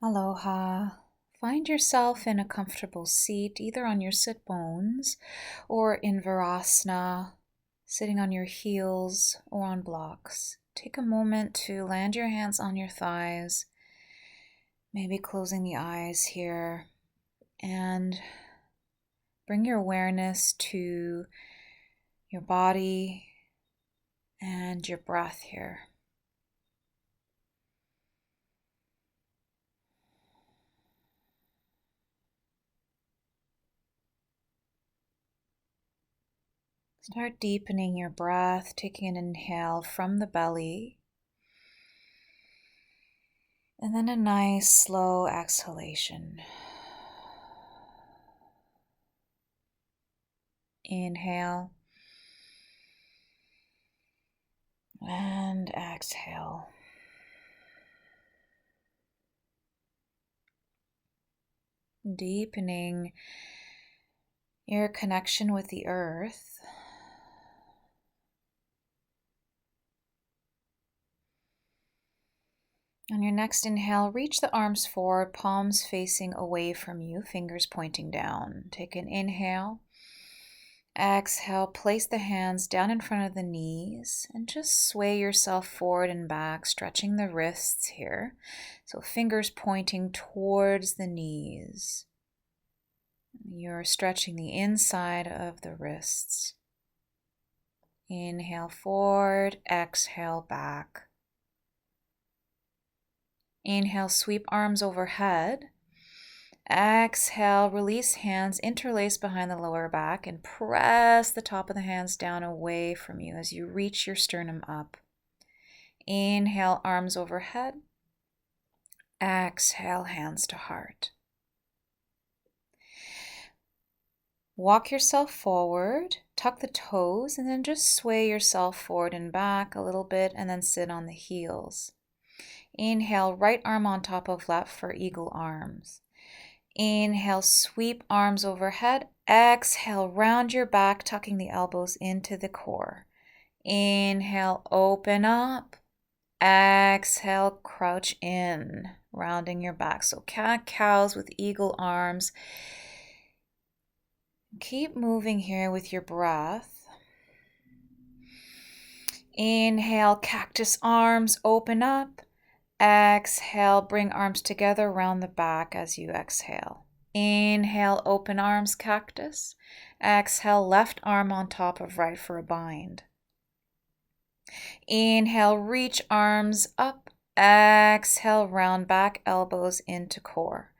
Aloha. Find yourself in a comfortable seat, either on your sit bones or in Virasana, sitting on your heels or on blocks. Take a moment to land your hands on your thighs, maybe closing the eyes here, and bring your awareness to your body and your breath here. Start deepening your breath, taking an inhale from the belly, and then a nice slow exhalation. Inhale and exhale. Deepening your connection with the earth. On your next inhale, reach the arms forward, palms facing away from you, fingers pointing down. Take an inhale. Exhale, place the hands down in front of the knees and just sway yourself forward and back, stretching the wrists here. So fingers pointing towards the knees. You're stretching the inside of the wrists. Inhale forward, exhale back. Inhale, sweep arms overhead. Exhale, release hands, interlace behind the lower back, and press the top of the hands down away from you as you reach your sternum up. Inhale, arms overhead. Exhale, hands to heart. Walk yourself forward, tuck the toes, and then just sway yourself forward and back a little bit, and then sit on the heels. Inhale, right arm on top of left for eagle arms. Inhale, sweep arms overhead. Exhale, round your back, tucking the elbows into the core. Inhale, open up. Exhale, crouch in, rounding your back. So cat-cows with eagle arms. Keep moving here with your breath. Inhale, cactus arms, open up. Exhale, bring arms together, round the back as you exhale. Inhale, open arms, cactus. Exhale, left arm on top of right for a bind. Inhale, reach arms up. Exhale, round back, elbows into core.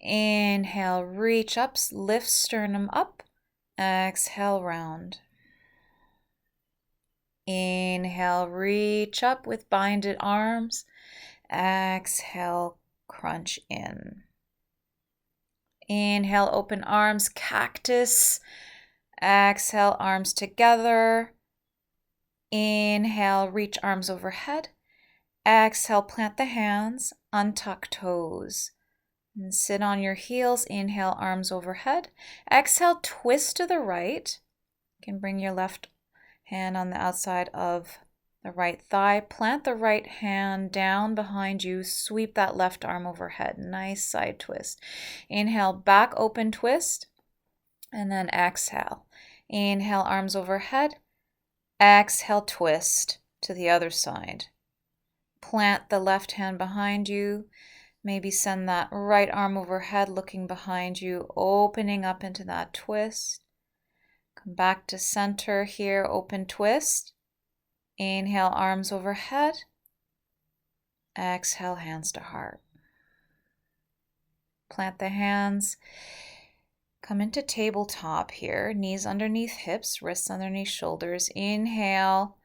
Inhale, reach up, lift sternum up. Exhale, round. Inhale, reach up with binded arms. Exhale, crunch in. Inhale, open arms, cactus. Exhale, arms together. Inhale, reach arms overhead. Exhale, plant the hands, untuck toes. And sit on your heels. Inhale, arms overhead. Exhale, twist to the right. You can bring your left hand on the outside of the right thigh. Plant the right hand down behind you. Sweep that left arm overhead. Nice side twist. Inhale, back open twist. And then exhale. Inhale, arms overhead. Exhale, twist to the other side. Plant the left hand behind you. Maybe send that right arm overhead, looking behind you, opening up into that twist. Come back to center here, open twist. Inhale, arms overhead. Exhale, hands to heart. Plant the hands. Come into tabletop here, knees underneath hips, wrists underneath shoulders. Inhale,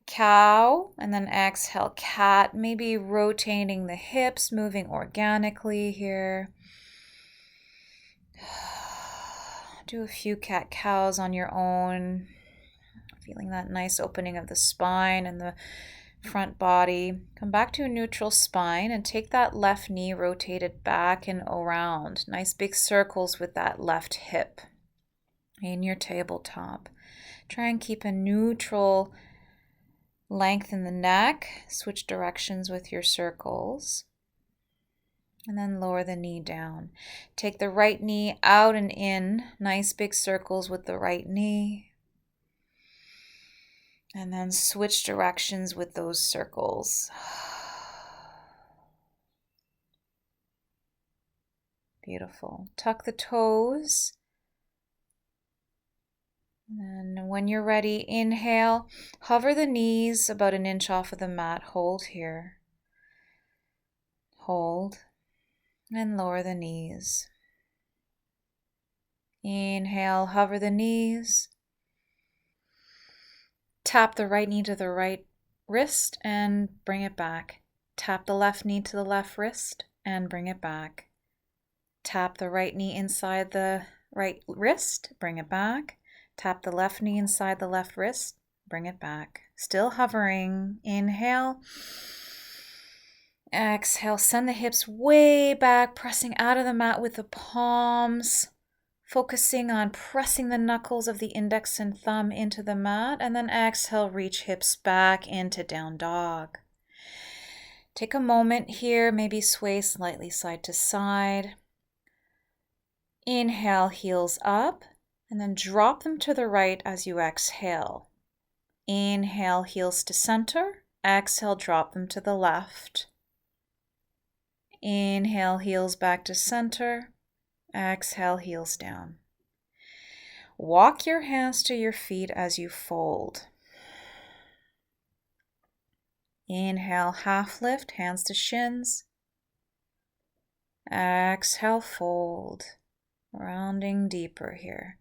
cow, and then exhale, cat. Maybe rotating the hips, moving organically here. Do a few cat-cows on your own. Feeling that nice opening of the spine and the front body. Come back to a neutral spine and take that left knee rotated back and around. Nice big circles with that left hip in your tabletop. Try and keep a neutral length in the neck. Switch directions with your circles. And then lower the knee down. Take the right knee out and in. Nice big circles with the right knee. And then switch directions with those circles. Beautiful. Tuck the toes. And when you're ready, inhale. Hover the knees about an inch off of the mat. Hold here. Hold. And lower the knees. Inhale, hover the knees. Tap the right knee to the right wrist and bring it back. Tap the left knee to the left wrist and bring it back. Tap the right knee inside the right wrist, bring it back. Tap the left knee inside the left wrist, bring it back. Still hovering. Inhale. Exhale, send the hips way back, pressing out of the mat with the palms. Focusing on pressing the knuckles of the index and thumb into the mat, and then exhale, reach hips back into down dog. Take a moment here, maybe sway slightly side to side. Inhale, heels up, and then drop them to the right as you exhale. Inhale, heels to center. Exhale, drop them to the left. Inhale, heels back to center. Exhale, heels down. Walk your hands to your feet as you fold. Inhale, half lift, hands to shins. Exhale, fold. Rounding deeper here.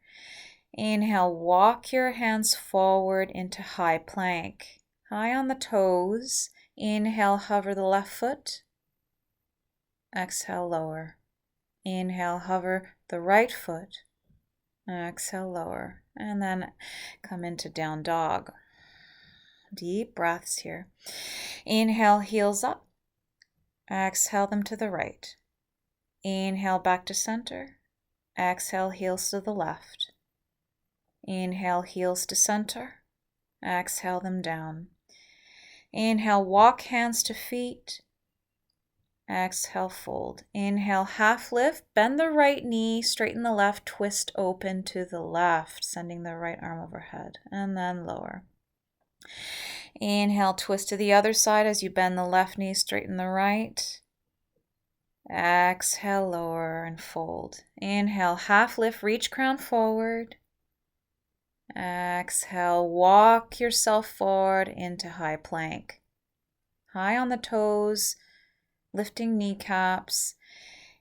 Inhale, walk your hands forward into high plank. High on the toes. Inhale, hover the left foot. Exhale, lower. Inhale, hover the right foot. Exhale, lower. And then come into down dog. Deep breaths here. Inhale, heels up. Exhale them to the right. Inhale, back to center. Exhale, heels to the left. Inhale, heels to center. Exhale them down. Inhale, walk hands to feet. Exhale, fold. Inhale, half lift. Bend the right knee, straighten the left, twist open to the left, sending the right arm overhead, and then lower. Inhale, twist to the other side as you bend the left knee, straighten the right. Exhale, lower and fold. Inhale, half lift, reach crown forward. Exhale, walk yourself forward into high plank. High on the toes. Lifting kneecaps.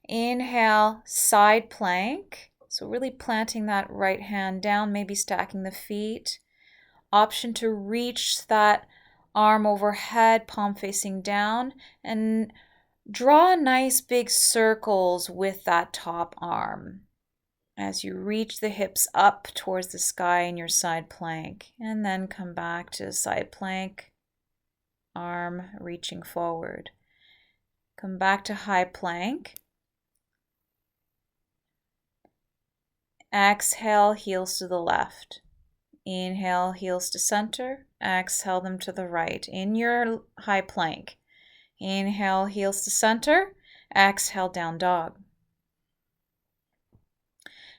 Inhale, side plank. So really planting that right hand down, maybe stacking the feet. Option to reach that arm overhead, palm facing down, and draw nice big circles with that top arm as you reach the hips up towards the sky in your side plank. And then come back to side plank, arm reaching forward. Come back to high plank. Exhale, heels to the left. Inhale, heels to center. Exhale them to the right in your high plank. Inhale, heels to center. Exhale, down dog.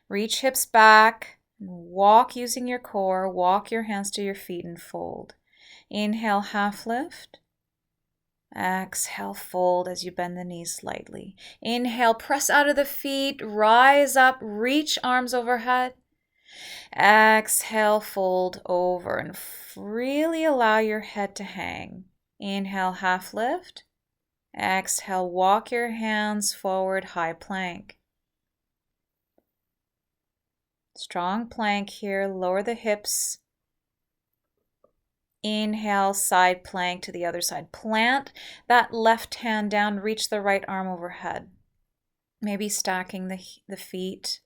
Reach hips back. Walk using your core. Walk your hands to your feet and fold. Inhale, half lift. Exhale, fold as you bend the knees slightly. Inhale, press out of the feet, rise up, reach arms overhead. Exhale, fold over and really allow your head to hang. Inhale, half lift. Exhale, walk your hands forward, high plank. Strong plank here, lower the hips. Inhale, side plank to the other side. Plant that left hand down, reach the right arm overhead. Maybe stacking the feet.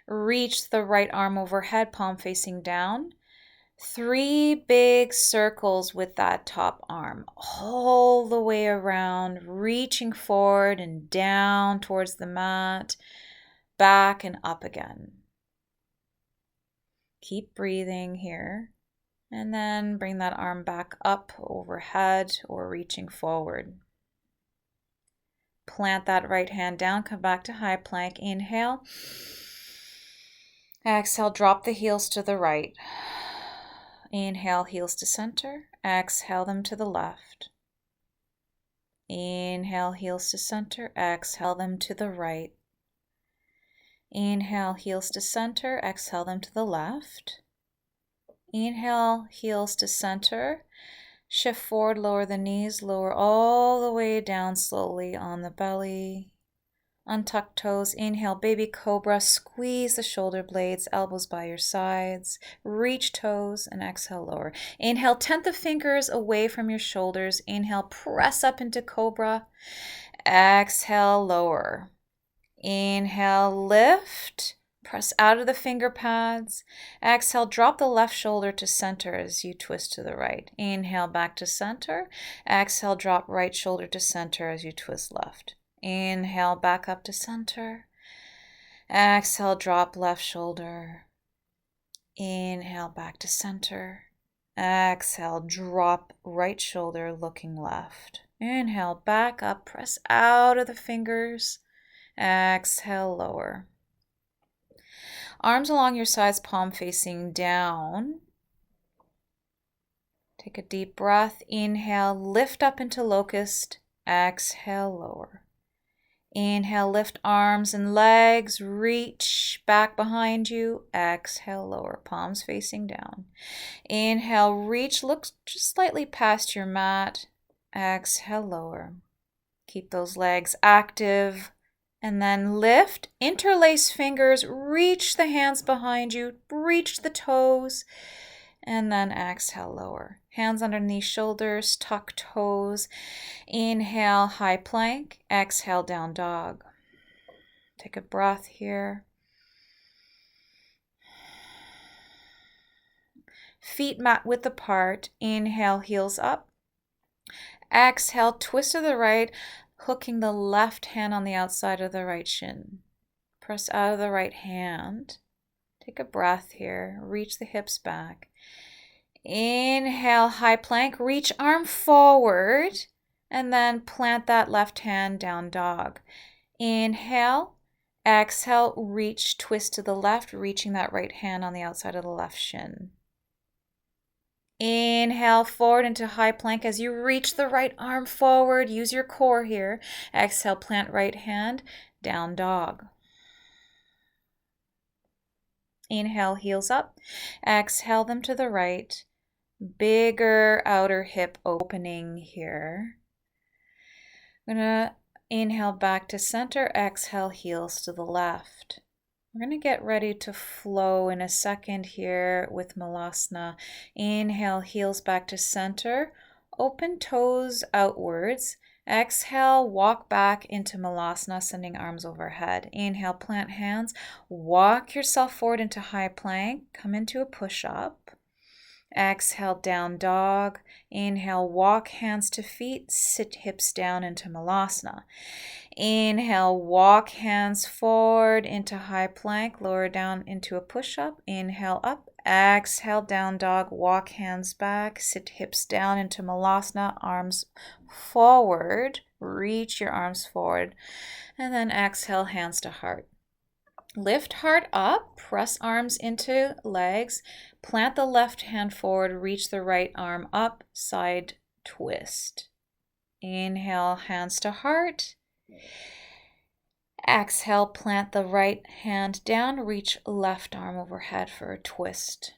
Reach the right arm overhead, palm facing down. 3 big circles with that top arm, all the way around, reaching forward and down towards the mat, back and up again. Keep breathing here. And then bring that arm back up overhead or reaching forward. plant that right hand down, come back to high plank. Inhale. Exhale, drop the heels to the right. Inhale, heels to center. Exhale them to the left. Inhale, heels to center. Exhale them to the right. Inhale, heels to center. Exhale them to the left. Inhale, heels to center. Shift forward, lower the knees, lower all the way down slowly on the belly. Untuck toes. Inhale, baby cobra. Squeeze the shoulder blades, elbows by your sides. Reach toes and exhale, lower. Inhale, tent the fingers away from your shoulders. Inhale, press up into cobra. Exhale, lower. Inhale, lift. Press out of the finger pads. Exhale, drop the left shoulder to center as you twist to the right. Inhale, back to center. Exhale, drop right shoulder to center as you twist left. Inhale, back up to center. Exhale, drop left shoulder. Inhale, back to center. Exhale, drop right shoulder, looking left. Inhale, back up, press out of the fingers. Exhale, lower. Arms along your sides, palm facing down. Take a deep breath. Inhale, lift up into locust. Exhale, lower. Inhale, lift arms and legs, reach back behind you. Exhale, lower, palms facing down. Inhale, reach, look just slightly past your mat. Exhale, lower. Keep those legs active. And then lift, interlace fingers, reach the hands behind you, reach the toes. And then exhale, lower. Hands underneath shoulders, tuck toes. Inhale, high plank. Exhale, down dog. Take a breath here. Feet mat width apart. Inhale, heels up. Exhale, twist to the right, hooking the left hand on the outside of the right shin. Press out of the right hand. Take a breath here. Reach the hips back. Inhale, high plank. Reach arm forward and then plant that left hand, down dog. Inhale, exhale, reach, twist to the left, reaching that right hand on the outside of the left shin. Inhale, forward into high plank as you reach the right arm forward. Use your core here. Exhale, plant right hand, down dog. Inhale, heels up. Exhale them to the right. Bigger outer hip opening here. I'm going to inhale back to center. Exhale, heels to the left. We're going to get ready to flow in a second here with Malasana. Inhale, heels back to center. Open toes outwards. Exhale, walk back into Malasana, sending arms overhead. Inhale, plant hands. Walk yourself forward into high plank. Come into a push-up. Exhale, down dog. Inhale, walk hands to feet. Sit hips down into Malasana. Inhale, walk hands forward into high plank. Lower down into a push-up. Inhale, up. Exhale, down dog. Walk hands back. Sit hips down into Malasana. Arms forward. Reach your arms forward. And then exhale, hands to heart. Lift heart up, press arms into legs, plant the left hand forward, reach the right arm up, side twist. Inhale, hands to heart. Exhale, plant the right hand down, reach left arm overhead for a twist.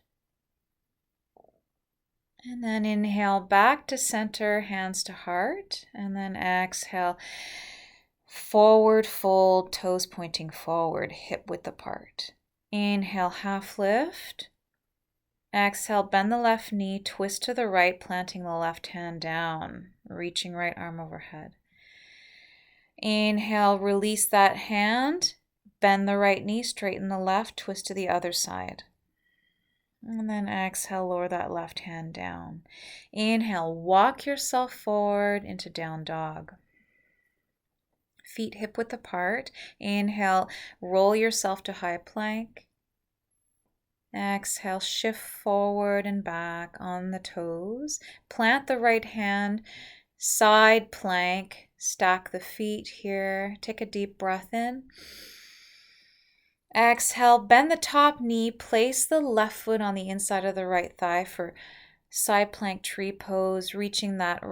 And then inhale, back to center, hands to heart, and then exhale. Forward fold, toes pointing forward, hip width apart. Inhale, half lift. Exhale, bend the left knee, twist to the right, planting the left hand down, reaching right arm overhead. Inhale, release that hand, bend the right knee, straighten the left, twist to the other side. And then exhale, lower that left hand down. Inhale, walk yourself forward into down dog. Feet hip width apart. Inhale, roll yourself to high plank. Exhale, shift forward and back on the toes. Plant the right hand, side plank. Stack the feet here. Take a deep breath in. Exhale, bend the top knee. Place the left foot on the inside of the right thigh for side plank tree pose, reaching that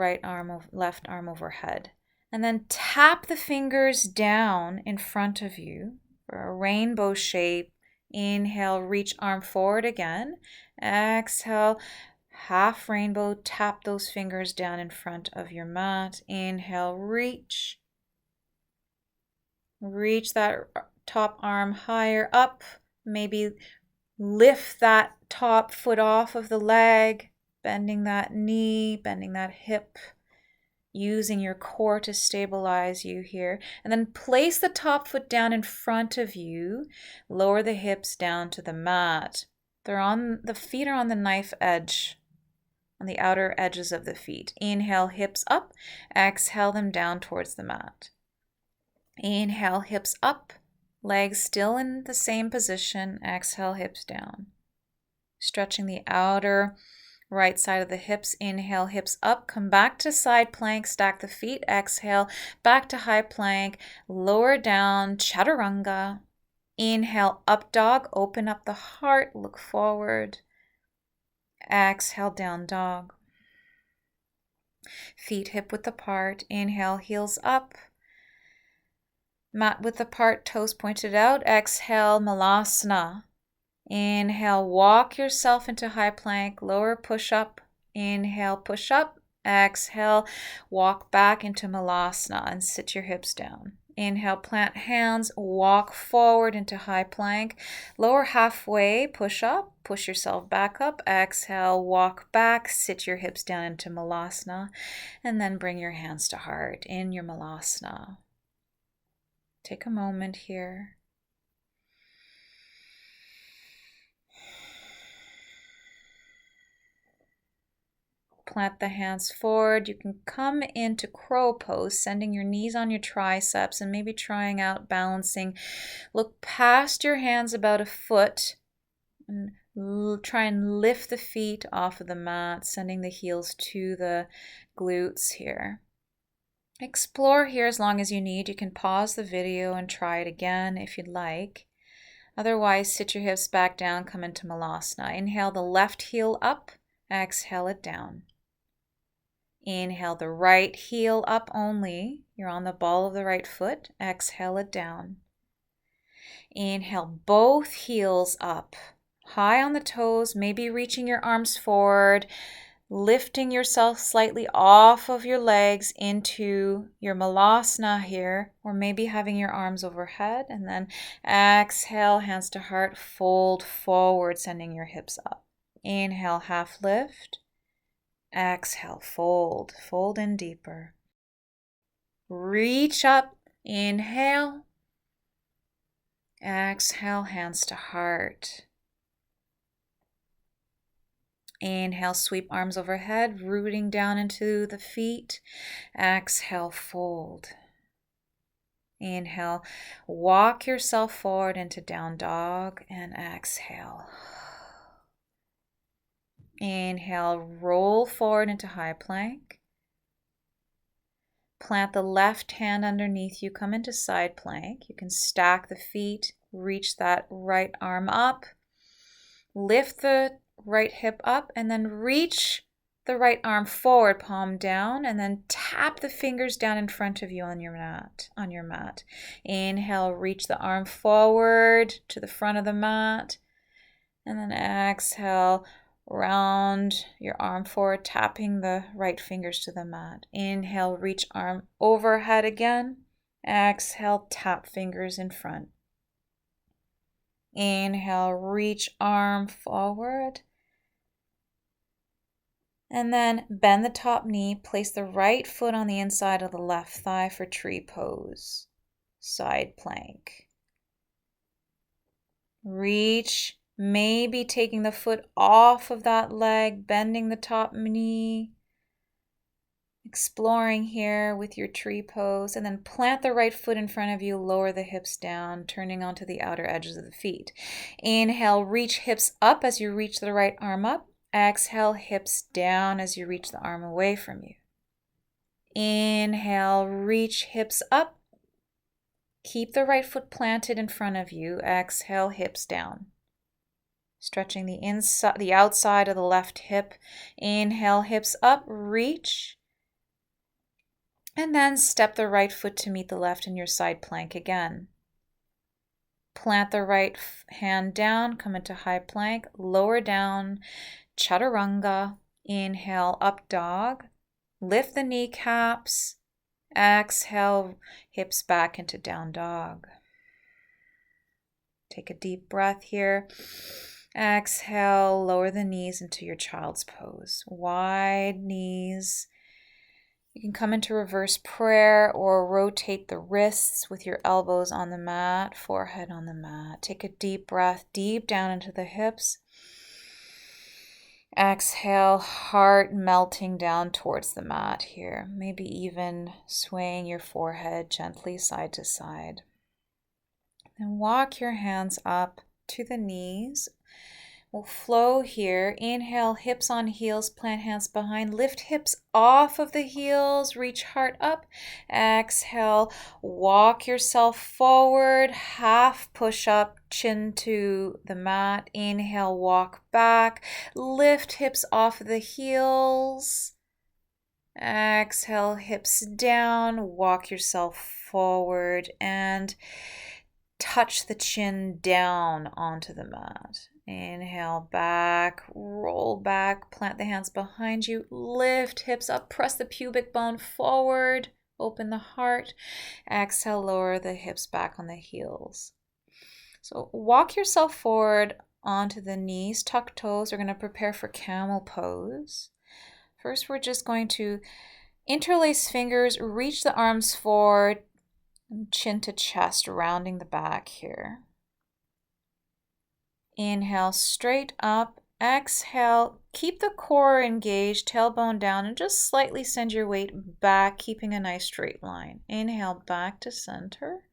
left arm overhead. And then tap the fingers down in front of you for a rainbow shape. Inhale, reach arm forward again. Exhale, half rainbow, tap those fingers down in front of your mat. Inhale, reach. Reach that top arm higher up. Maybe lift that top foot off of the leg, bending that knee, bending that hip, using your core to stabilize you here. And then place the top foot down in front of you. Lower the hips down to the mat. The feet are on the knife edge, on the outer edges of the feet. Inhale, hips up. Exhale them down towards the mat. Inhale, hips up. Legs still in the same position. Exhale, hips down. Stretching the outer right side of the hips. Inhale, hips up. Come back to side plank. Stack the feet. Exhale, back to high plank. Lower down, chaturanga. Inhale, up dog. Open up the heart. Look forward. Exhale, down dog. Feet hip width apart. Inhale, heels up. Mat width apart, toes pointed out. Exhale, Malasana. Inhale, walk yourself into high plank. Lower push up. Inhale, push up. Exhale, walk back into Malasana and sit your hips down. Inhale, plant hands, walk forward into high plank. Lower halfway, push up, push yourself back up. Exhale, walk back, sit your hips down into Malasana, and then bring your hands to heart in your Malasana. Take a moment here. Plant the hands forward. You can come into crow pose, sending your knees on your triceps and maybe trying out balancing. Look past your hands about a foot and try and lift the feet off of the mat, sending the heels to the glutes here. Explore here as long as you need. You can pause the video and try it again if you'd like. Otherwise, sit your hips back down, come into Malasana. Inhale the left heel up, exhale it down. Inhale the right heel up only. You're on the ball of the right foot. Exhale it down. Inhale both heels up, high on the toes, maybe reaching your arms forward, lifting yourself slightly off of your legs into your Malasana here, or maybe having your arms overhead. And then exhale, hands to heart, fold forward, sending your hips up. Inhale, half lift. Exhale, fold. Fold in deeper. Reach up. Inhale. Exhale, hands to heart. Inhale, sweep arms overhead, rooting down into the feet. Exhale, fold. Inhale, walk yourself forward into down dog and exhale. Inhale, roll forward into high plank. Plant the left hand underneath you, come into side plank. You can stack the feet, reach that right arm up, lift the right hip up, and then reach the right arm forward, palm down, and then tap the fingers down in front of you on your mat. Inhale, reach the arm forward to the front of the mat, and then exhale, round your arm forward, tapping the right fingers to the mat. Inhale, reach arm overhead again. Exhale, tap fingers in front. Inhale, reach arm forward. And then bend the top knee, place the right foot on the inside of the left thigh for tree pose. Side plank. Reach, maybe taking the foot off of that leg, bending the top knee. Exploring here with your tree pose, and then plant the right foot in front of you, lower the hips down, turning onto the outer edges of the feet. Inhale, reach hips up as you reach the right arm up. Exhale, hips down as you reach the arm away from you. Inhale, reach hips up. Keep the right foot planted in front of you. Exhale, hips down. Stretching the outside of the left hip. Inhale, hips up, reach. And then step the right foot to meet the left in your side plank again. Plant the right hand down, come into high plank, lower down, chaturanga. Inhale, up dog. Lift the kneecaps. Exhale, hips back into down dog. Take a deep breath here. Exhale, lower the knees into your child's pose. Wide knees. You can come into reverse prayer or rotate the wrists with your elbows on the mat, forehead on the mat. Take a deep breath deep down into the hips. Exhale, heart melting down towards the mat here. Maybe even swaying your forehead gently side to side. Then walk your hands up to the knees. We'll flow here. Inhale, hips on heels, plant hands behind. Lift hips off of the heels, reach heart up. Exhale, walk yourself forward, half push up, chin to the mat. Inhale, walk back. Lift hips off of the heels. Exhale, hips down, walk yourself forward and touch the chin down onto the mat. Inhale, back, roll back, plant the hands behind you, lift hips up, press the pubic bone forward, open the heart. Exhale, lower the hips back on the heels. So walk yourself forward onto the knees, tuck toes. We're going to prepare for camel pose. First, we're just going to interlace fingers, reach the arms forward, chin to chest, rounding the back here. Inhale, straight up. Exhale, keep the core engaged, tailbone down, and just slightly send your weight back, keeping a nice straight line. Inhale, back to center.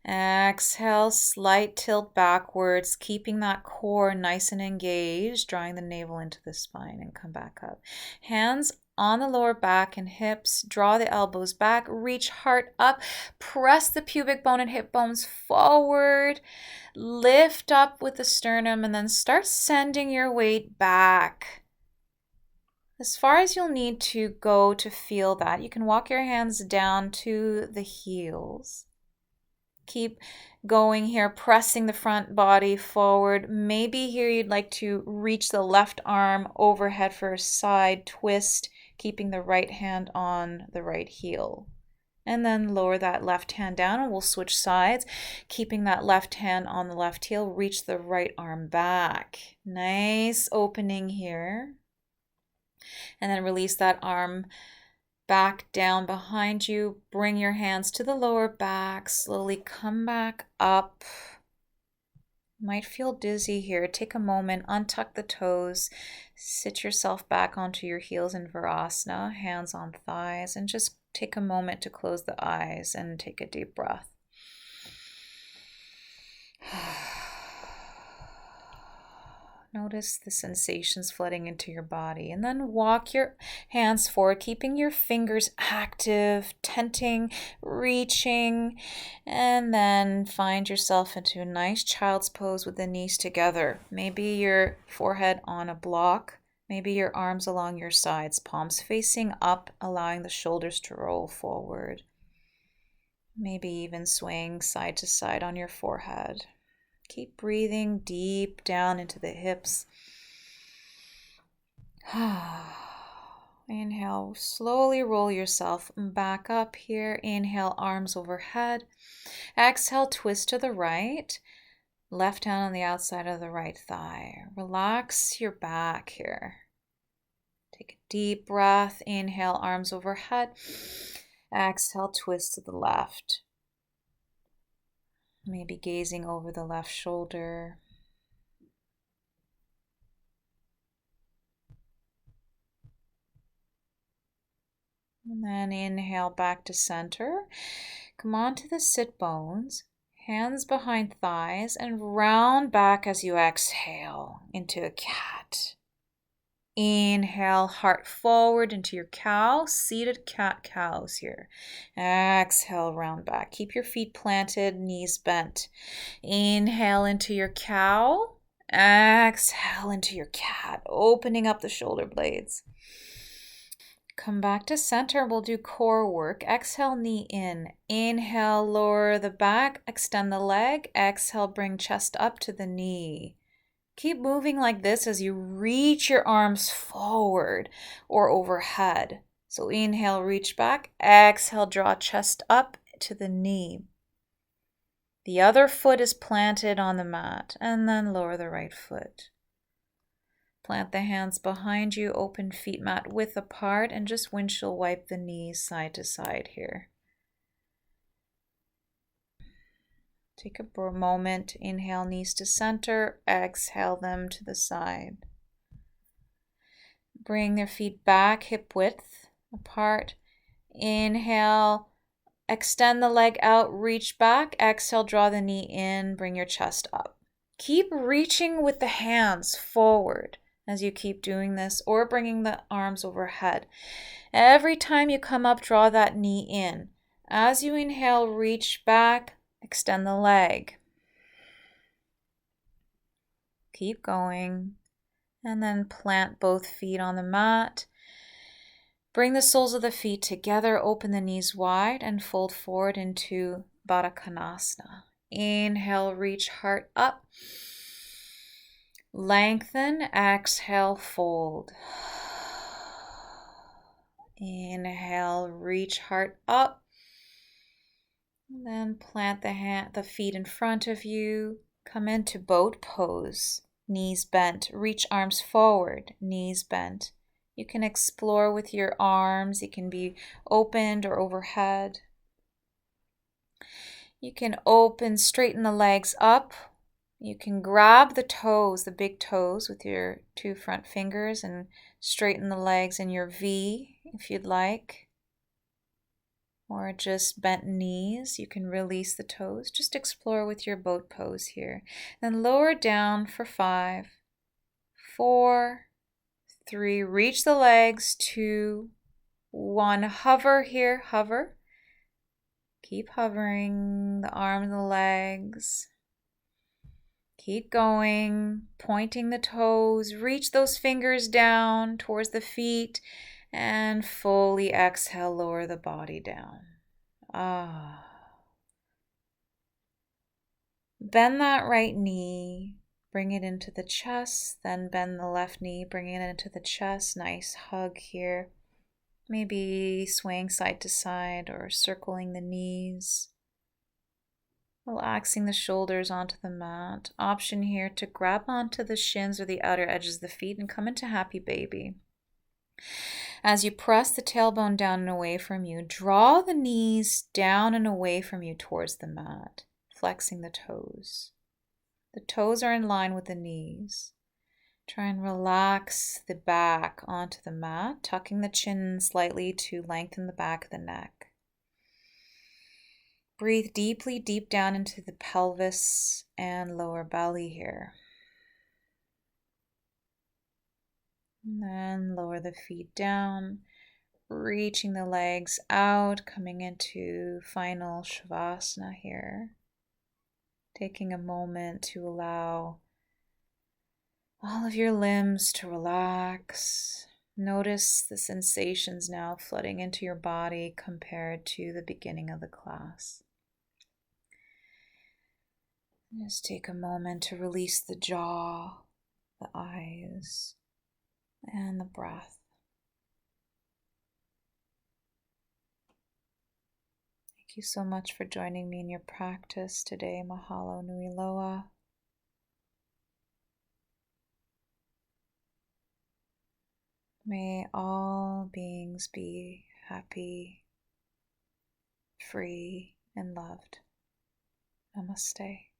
Exhale, slight tilt backwards, keeping that core nice and engaged, drawing the navel into the spine, and come back up. Hands on the lower back and hips, draw the elbows back, reach heart up, press the pubic bone and hip bones forward, lift up with the sternum, and then start sending your weight back as far as you'll need to go to feel that. You can walk your hands down to the heels. Keep going here, pressing the front body forward. Maybe here you'd like to reach the left arm overhead for a side twist, keeping the right hand on the right heel. And then lower that left hand down and we'll switch sides, keeping that left hand on the left heel. Reach the right arm back. Nice opening here. And then release that arm back down behind you. Bring your hands to the lower back. Slowly come back up. Might feel dizzy here. Take a moment, untuck the toes, sit yourself back onto your heels in Virasana, hands on thighs, and just take a moment to close the eyes and take a deep breath. Notice the sensations flooding into your body, and then walk your hands forward, keeping your fingers active, tenting, reaching, and then find yourself into a nice child's pose with the knees together. Maybe your forehead on a block, maybe your arms along your sides, palms facing up, allowing the shoulders to roll forward. Maybe even swaying side to side on your forehead. Keep breathing deep down into the hips. Inhale, slowly roll yourself back up here. Inhale, arms overhead. Exhale, twist to the right. Left hand on the outside of the right thigh. Relax your back here. Take a deep breath. Inhale, arms overhead. Exhale, twist to the left. Maybe gazing over the left shoulder. And then inhale back to center. Come on to the sit bones, hands behind thighs, and round back as you exhale into a cat. Inhale, heart forward into your cow, seated cat-cows here. Exhale, round back. Keep your feet planted, knees bent. Inhale into your cow. Exhale into your cat, opening up the shoulder blades. Come back to center. We'll do core work. Exhale, knee in. Inhale, lower the back, extend the leg. Exhale, bring chest up to the knee. Keep moving like this as you reach your arms forward or overhead. So inhale, reach back. Exhale, draw chest up to the knee. The other foot is planted on the mat, and then lower the right foot. Plant the hands behind you, open feet mat width apart, and just windshield wipe the knees side to side here. Take a moment, inhale knees to center, exhale them to the side. Bring their feet back, hip width apart. Inhale, extend the leg out, reach back. Exhale, draw the knee in, bring your chest up. Keep reaching with the hands forward as you keep doing this, or bringing the arms overhead. Every time you come up, draw that knee in. As you inhale, reach back, extend the leg. Keep going. And then plant both feet on the mat. Bring the soles of the feet together, open the knees wide, and fold forward into Baddha Konasana. Inhale, reach heart up. Lengthen, exhale, fold. Inhale, reach heart up. And then plant the feet in front of you. Come into boat pose. Knees bent, reach arms forward, knees bent. You can explore with your arms. It can be opened or overhead. You can straighten the legs up. You can grab the toes, the big toes, with your two front fingers and straighten the legs in your V if you'd like. Or just bent knees. You can release the toes. Just explore with your boat pose here. Then lower down for 5, 4, 3. Reach the legs. 2, 1. Hover here. Hover. Keep hovering the arms and the legs. Keep going. Pointing the toes. Reach those fingers down towards the feet. And fully exhale, lower the body down. Bend that right knee, bring it into the chest, then bend the left knee, bring it into the chest. Nice hug here. Maybe swaying side to side or circling the knees. Relaxing the shoulders onto the mat. Option here to grab onto the shins or the outer edges of the feet and come into happy baby. As you press the tailbone down and away from you, draw the knees down and away from you towards the mat, flexing the toes. The toes are in line with the knees. Try and relax the back onto the mat, tucking the chin slightly to lengthen the back of the neck. Breathe deeply, deep down into the pelvis and lower belly here. And then lower the feet down, reaching the legs out, coming into final shavasana here. Taking a moment to allow all of your limbs to relax. Notice the sensations now flooding into your body compared to the beginning of the class. Just take a moment to release the jaw, the eyes, and the breath. Thank you so much for joining me in your practice today. Mahalo nui loa. May all beings be happy, free, and loved. Namaste.